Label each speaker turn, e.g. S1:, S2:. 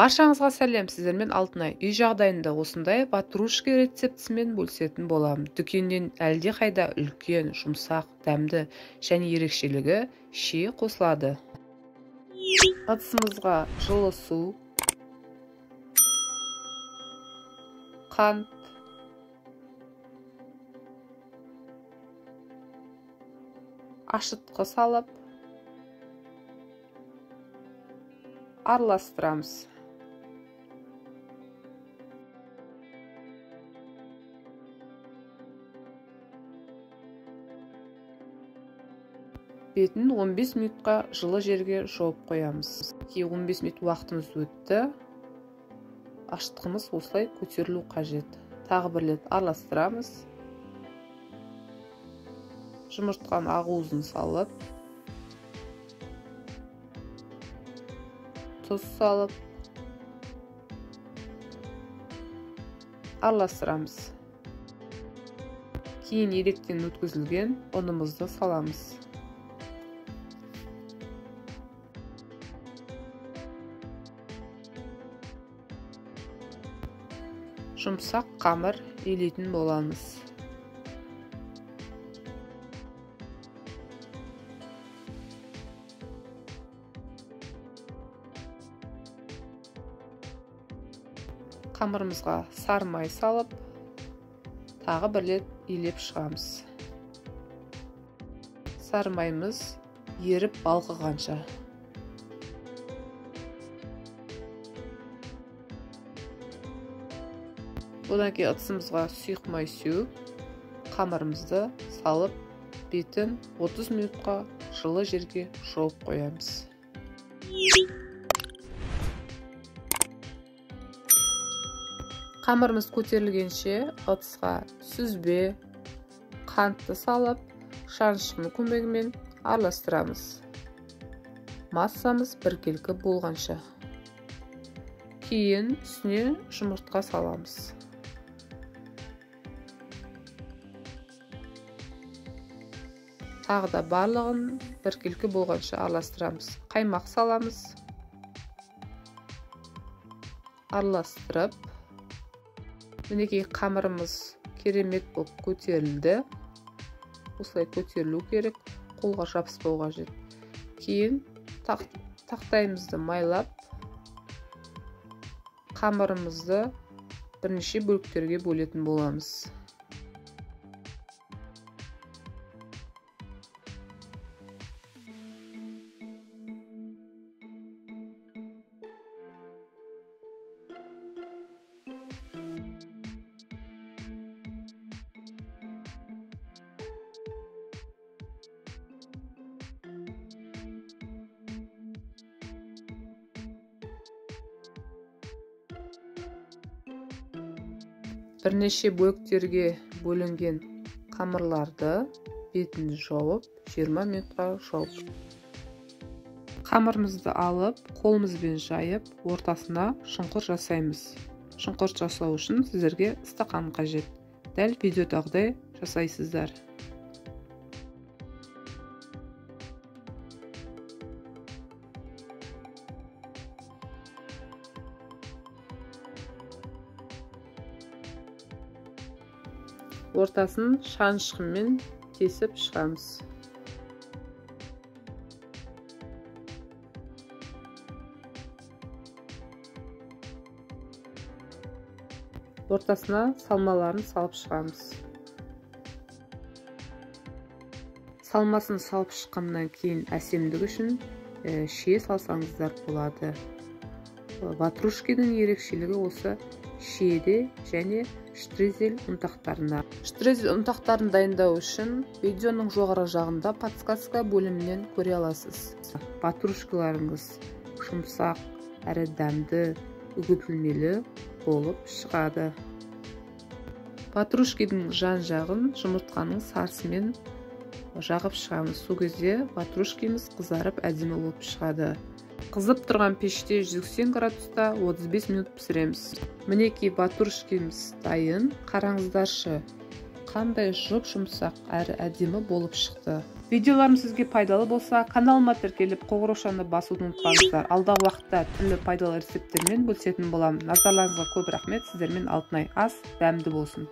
S1: Баршаңызға сәлем, сіздермен Алтынай. Үй жағдайында осындай ватрушки рецептісімен бөлісетін боламын. Дүкеннен әлде қайда үлкен, жұмсақ, дәмді және ерекшелігі ши қосылады. Ыдысымызға жылы су, қант, ашытқы салып араластырамыз. Бетін 15 минутқа жылы жерге жауып қоямыз. 15 минут уақытымыз өтті. Ашытқымыз осылай көтерілу қажет. Тағы бір рет араластырамыз. Жұмыртқаның ақуызын салып, тұз салып, араластырамыз. Кейін електен өткізілген ұнымызды саламыз. Жұмсақ қамыр елейтін боламыз. Қамырымызға сары май салып, тағы бір рет илеп шығамыз. Сары майымыз еріп балқығанша. Одан кейін ыдысымызға сұйық май сеуіп, қамырымызды салып, бетін 30 минутқа жылы жерге жауып қоямыз. Қамырымыз көтерілгенше ыдысқа сүзбе, қантты салып, шанышқының көмегімен араластырамыз. Массамыз біркелкі болғанша. Кейін үстіне жұмыртқа саламыз. Тағы да барлығын біркелкі болғанша араластырамыз. Қаймақ саламыз. Араластырып, мінекей қамырымыз керемет болып көтерілді. Осылай көтерілу керек, қолға жабыспау қажет. Кейін тақтайымызды майлап, қамырымызды бірнеше бөліктерге бөлетін боламыз. Бірнеше бөліктерге бөлінген қамырларды бетін жауып, 20 минутқа жауып. Қамырымызды алып, қолымызбен жайып, ортасына шұңқыр жасаймыз. Шұңқыр жасау үшін сіздерге стақан қажет. Дәл видеодағыдай жасайсыздар. Ортасын шанышқымен кесіп шығамыз. Ортасына салмаларын салып шығамыз. Салмасын салып шыққаннан кейін әсемдік үшін шие салсаңыздар болады. Ватрушкидің ерекшелігі осы шиеде және штрезель ұнтақтарына. Штрезель ұнтақтарын дайындау үшін видеоның жоғары жағында подсказка бөлімінен көре аласыз. Ватрушкиларыңыз жұмсақ әрі дәмді, үгітілмелі болып шығады. Ватрушкидің жан жағын жұмыртқаның сарысымен жағып шығамыз. Сол кезде ватрушкиміз қызарып әдемі болып шығады. Қызып тұрған пеште 180 градуста 35 минут пісіреміз. Мінекей ватрушкиміз дайын. Қараңыздаршы, қандай жұп-жұмсақ әрі әдемі болып шықты. Видеоларым сізге пайдалы болса, каналыма тіркеліп қоңыраушаны басуды ұмытпаңыздар. Алдағы уақытта түрлі пайдалы рецепттермен бөлісетін боламын. Назарларыңызға көп рахмет. Сіздермен Алтынай ас дәмді болсын.